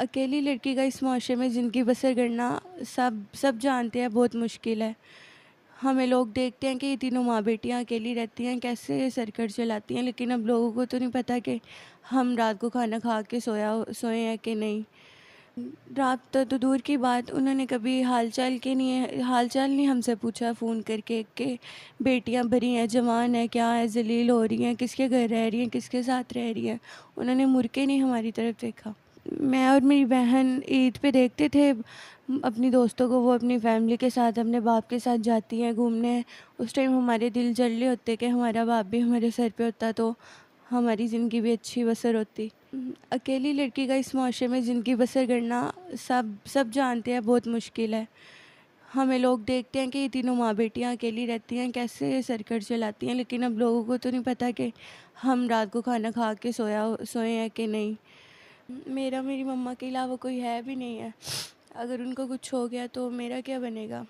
अकेली लड़की का इस मुआशरे में ज़िंदगी बसर करना सब सब जानते हैं बहुत मुश्किल है। हमें लोग देखते हैं कि ये तीनों माँ बेटियाँ अकेली रहती हैं, कैसे ये सर चलाती हैं, लेकिन अब लोगों को तो नहीं पता कि हम रात को खाना खा के सोए हैं कि नहीं। रात तो दूर की बात, उन्होंने कभी हाल-चाल नहीं हमसे पूछा फ़ोन करके कि बेटियाँ भरी हैं, जवान हैं, क्या है, ज़लील हो रही हैं, किसके घर रह रही हैं, किसके साथ रह रही हैं। उन्होंने मुड़ के नहीं हमारी तरफ देखा। मैं और मेरी बहन ईद पे देखते थे अपनी दोस्तों को, वो अपनी फैमिली के साथ, अपने बाप के साथ जाती हैं घूमने। उस टाइम हमारे दिल जल रहे होते कि हमारा बाप भी हमारे सर पे होता तो हमारी ज़िंदगी भी अच्छी बसर होती। अकेली लड़की का इस मुआशरे में ज़िंदगी बसर करना सब सब जानते हैं बहुत मुश्किल है। हमें लोग देखते हैं कि ये तीनों माँ बेटियाँ अकेली रहती हैं, कैसे ये सर चलाती हैं, लेकिन अब लोगों को तो नहीं पता कि हम रात को खाना खा के सोए हैं कि नहीं। मेरा मेरी मम्मा के अलावा कोई है भी नहीं है। अगर उनको कुछ हो गया तो मेरा क्या बनेगा?